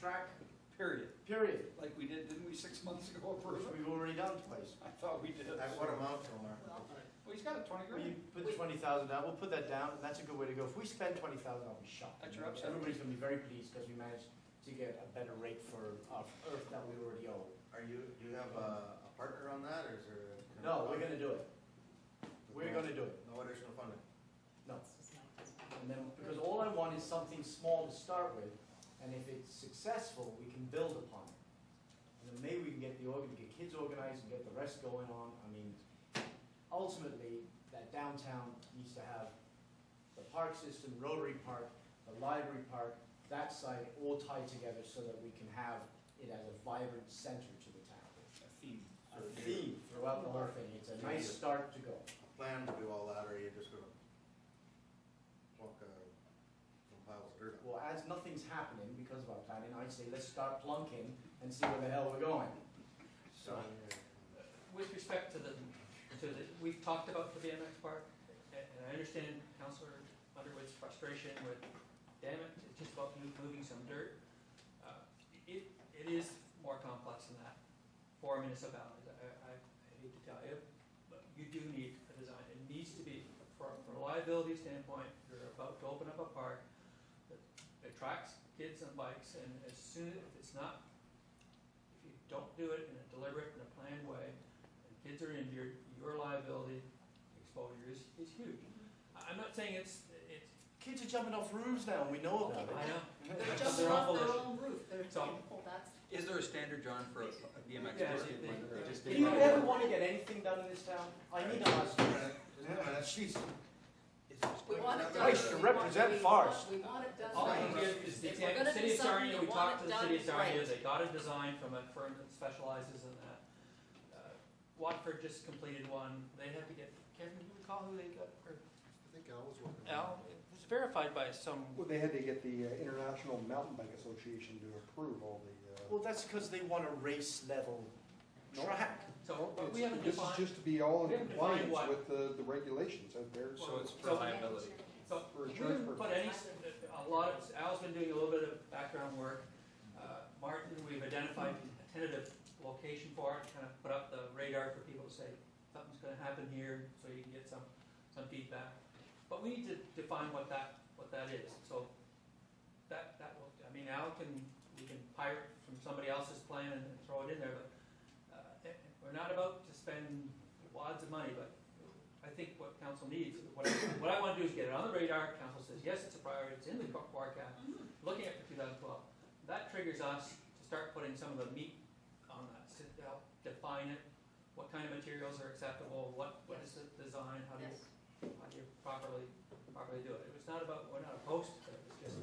track, Period. period. Like we did, didn't we, 6 months ago for Which we've already done twice. I thought we did. At what amount, Omar? Well, he's got a 20 Well, you grand. put 20,000 down, we'll put that down, and that's a good way to go. If we spend 20,000, I'll be shocked. That's your upside. Everybody's gonna be very pleased because we managed to get a better rate for earth that we already owe. Do you have a partner on that, or is there? No, we're gonna do it. We're gonna do it. No additional funding? No. And then, because all I want is something small to start with, and if it's successful, we can build upon it. And then maybe we can get get kids organized and get the rest going on. I mean, ultimately, that downtown needs to have the park system, Rotary Park, the library park, that side all tied together so that we can have it as a vibrant center to the town. A theme. A theme throughout the whole thing. It's a nice start to go. Plan to do all that, or are you just gonna plunk some piles of dirt up? Well, as nothing's happening because of our planning, I'd say let's start plunking and see where the hell we're going. So, with respect to we've talked about the BMX park, and I understand Councillor Underwood's frustration with, damn it, it's just about moving some dirt. It is more complex than that for municipalities. I hate to tell you, but you do need a design. It needs to be, from a liability standpoint, you're about to open up a park that attracts kids on bikes, and as soon as if you don't do it in a deliberate and a planned way, and kids are injured, your liability exposure is huge. I'm not saying it's Kids are jumping off roofs now, and we know about it. I know. They're jumping off their own roof, they're So- that's. Is there a standard, John, for a BMX Yeah, park? Do you ever want to get anything done in this town? I need to ask you. Jeez. We want it done. Nice to represent Forest. We want it done All I can right. give is the If we're gonna city do of something, Sarnia, you we want talked to it the done city of Sarnia, right. they got a design from a firm that specializes in that. Watford just completed one, they had to get, Kevin, do you recall who they got? Or I think Al was working on Al, it was verified by some, Well, they had to get the International Mountain Bike Association to approve all the. Well, that's because they want a race level track. so, but we haven't This is defined. just to be all we in haven't defined compliance what- with the regulations out there. So it's for So- liability. So, For we insurance didn't put a lot of, Al's been doing a little bit of background work. Martin, we've identified a tentative location for it, kind of put up the radar for people to say, something's gonna happen here, so you can get some feedback. But we need to define what that is, so that will, I mean, we can pirate from somebody else's plan and throw it in there, but we're not about to spend wads of money, but I think what council needs, what I want to do is get it on the radar. Council says, yes, it's a priority, it's in the forecast, looking at for 2012. That triggers us to start putting some of the meat on that, to help define it, what kind of materials are acceptable, what is the design, how do you properly do it. It's not about, we're not opposed to it, it's just.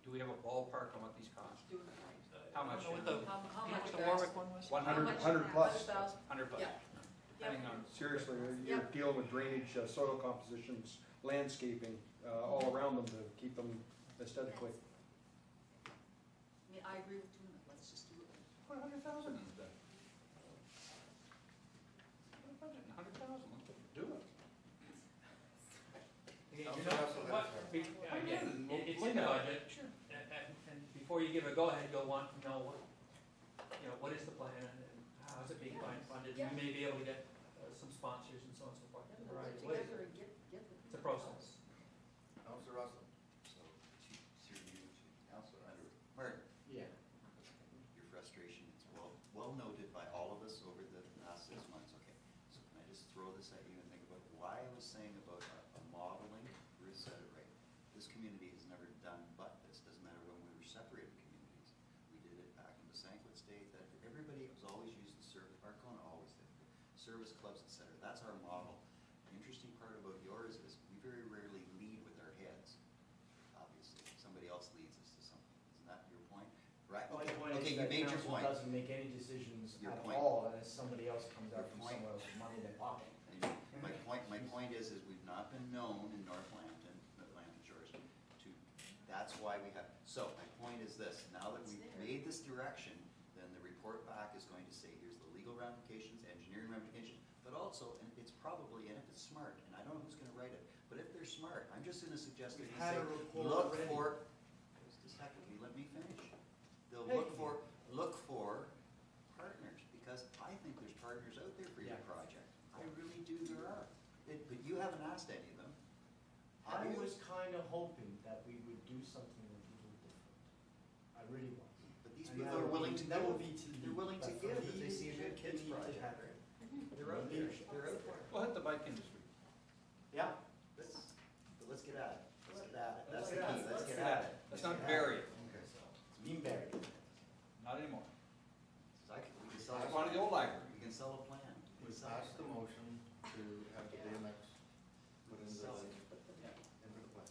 Do we have a ballpark on what these cost? Doing it right. How much? I don't know How what much the guys? Warwick one was? 100 plus. 100,000? 100 bucks. Yeah. Depending on. Seriously, you're dealing with drainage, soil compositions, landscaping, all around them to keep them aesthetically. I mean, I agree with doing it, let's just do it. Put 100,000 in that. Put a budget in 100,000, do it. Again, Also, you're not- also what- that's, again, it's Look in the at it. budget, and before you give a go-ahead, you'll want to know what is the plan and how is it being funded. You Yeah. may be able to get some sponsors and so on and so forth in a Get variety of ways. together and get the. It's a process. Councilor Russell. So, through you to Councilor Underwood. Martin, Yeah. your frustration is well noted by all of us over the last 6 months. Okay, so can I just throw this at you and think about why I was saying about a modeling? Ruth said it right. This community has never done but this. Doesn't matter when we were separated communities. We did it back in the Sanquit State. That everybody was always using Arcona always did. Service clubs, etc. That's our model. The interesting part about yours is we very rarely lead with our heads. Obviously, somebody else leads us to something. Isn't that your point? Right? My Okay, point okay, is you that made your council point. doesn't make any decisions Your at point. all unless somebody else comes Your out from point. somewhere else with money in their pocket. And my point is we've not been known in Northampton, Atlantic Shores, to, that's why we have, so my point is this, now that we've made this direction, then the report back is going to say, here's the legal ramifications, engineering ramifications, but also, and it's probably, and if it's smart, and I don't know who's gonna write it, but if they're smart, I'm just gonna suggest that We've you had say, a report look already. for, just a second, can you let me finish? They'll really was. But these And people are willing to that would give. be to They're willing to but give for if they see a good leadership, kids you need to project. have it. They're out there, they're out there. Well, hit the bike industry. Yeah, Let's get at it. Let's get at it. That's the get at key. it. Let's get at it. Let's not bury it, Okay. it's being buried. not anymore. We can sell. I wanted the old library. We can sell a plan. We We can sell a passed the plan. motion to have the BMX put into Sell the, it. into the plan.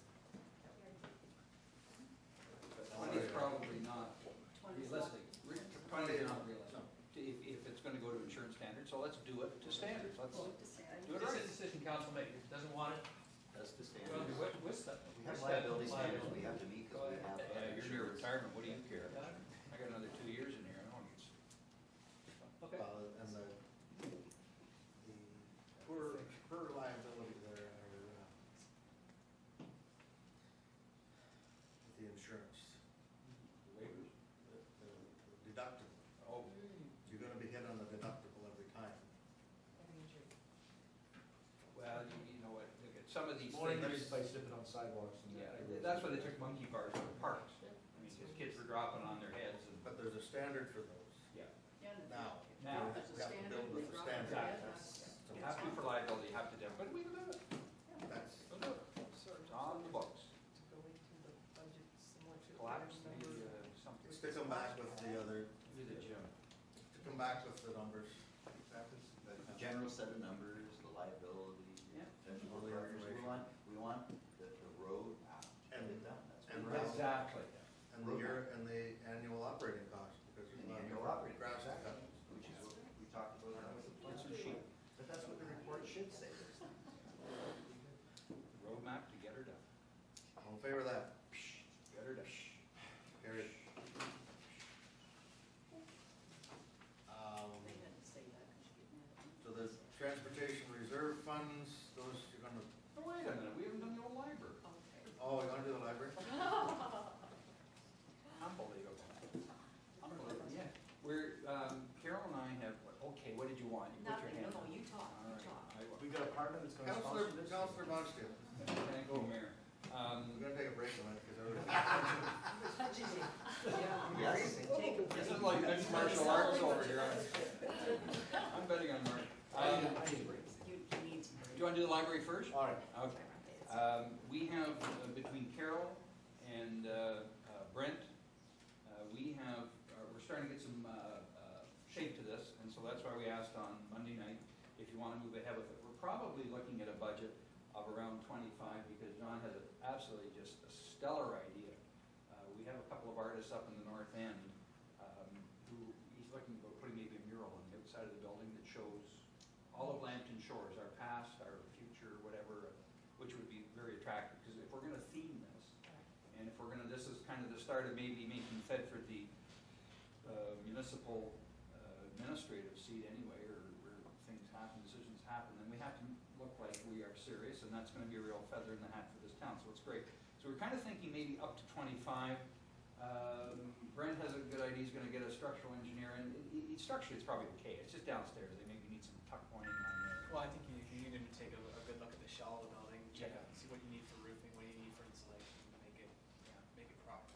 Twenty is probably not 20 is realistic. 20 is not realistic. If it's gonna go to insurance standards, so let's do it to standards. Let's Well, to say, do it It's right. a decision council makes, doesn't want it, That's the standard. well, with stuff. We have liability standards we have to meet because we have. Yeah, you're near insurance. retirement, what do you care? Yeah. I got another 2 years in here, I don't need. Okay. And the per liability there are, the insurance, Waivers? the deductible. Oh, You're gonna be hit on the deductible every time. well, you know what, look at some of these More things. injuries by slipping on sidewalks and Yeah, that. that's why they took monkey bars for the parks. I mean, because kids were dropping on their heads and, But there's a standard for those. yeah. yeah, and Now. You There's a have to standard, build we with the drop it, standard. yeah, You have to for liability, you have to, but we can do it, That's, we'll do it. It's on the books. Collapse, maybe, something. stick them back with the other, Maybe the gym. stick them back with the numbers. The general set of numbers, the liability, Yeah. technical All the partners, information. we want the road map to And- get it done. That's and what we're asking. Exactly. And the year, and the annual operating cost, because And there's the not annual enough operating grass to cost, cut. which is what we talked about with the plan. It's a sheet. But that's what the report should say. Roadmap to get her done. All in favor of that? Get her done. Carried. they had to say that, because you get mad at me. So the transportation reserve funds, those you're gonna, Oh, wait a minute, we haven't done the old library. Okay. oh, you're gonna do the library? Unbelievable. Unbelievable, yeah. We're, Carol and I have, okay, what did you want? You put your Nothing, hand no, up. you talk, All you right, talk. I will. We got a partner that's gonna Counselor, sponsor this. Counselor Bonstein, Thank you, Mayor. we're gonna take a break a minute, because everybody. Yes. This is like mixed martial arts over here. I'm betting on Mark. I need a break. You need some. Do you want to do the library first? All right. Okay. We have, between Carol and Brent, we have, we're starting to get some shape to this, and so that's why we asked on Monday night if you want to move ahead with it. We're probably looking at a budget of around 25, because John has absolutely just a stellar idea. We have a couple of artists up in the north end who he's looking at putting maybe a mural on the outside of the building that shows all of Lambton Shores, our past, our future, whatever, which would be very attractive, because if we're gonna theme this, and if we're gonna, this is kind of the start of maybe making Thetford the municipal administrative seat anyway, or where things happen, decisions happen, then we have to look like we are serious, and that's gonna be a real feather in the hat for this town, so it's great. So we're kind of thinking maybe up to 25. Brent has a good idea, he's gonna get a structural engineer, and structurally it's probably okay, it's just downstairs, they maybe need some tuck pointing on there. Well, I think you need to take a good look at the shell of the building, check Yeah. out, see what you need for roofing, what you need for insulation, make it proper.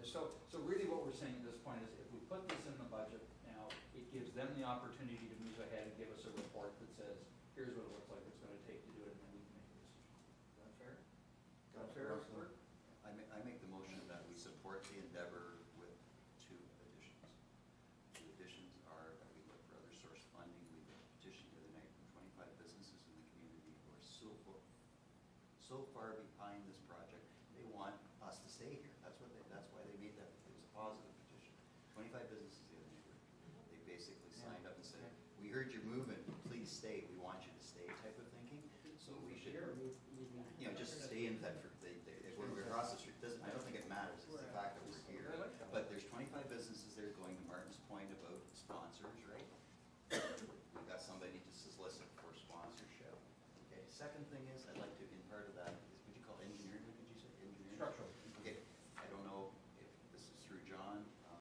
So really what we're saying at this point is if we put this in the budget now, it gives them the opportunity to move ahead and give us a report that says, here's what it looks like it's gonna take to do it, and then we can make a decision. Is that fair? Is that fair? Counselor Russell. I make the motion that we support the endeavor with 2 additions. 2 additions are that we look for other source funding. We got a petition the other night from 25 businesses in the community who are so far behind this project, they want us to stay here. That's why they made that, it was a positive petition. 25 businesses the other night, they basically signed up and said, we heard you're moving, please stay, we want you to stay type of thinking. So we should, just stay in Thetford. When we're across the street, I don't think it matters, it's the fact that we're here. But there's 25 businesses there, going to Martin's point about sponsors, right? We've got somebody to solicit for sponsorship. Okay, second thing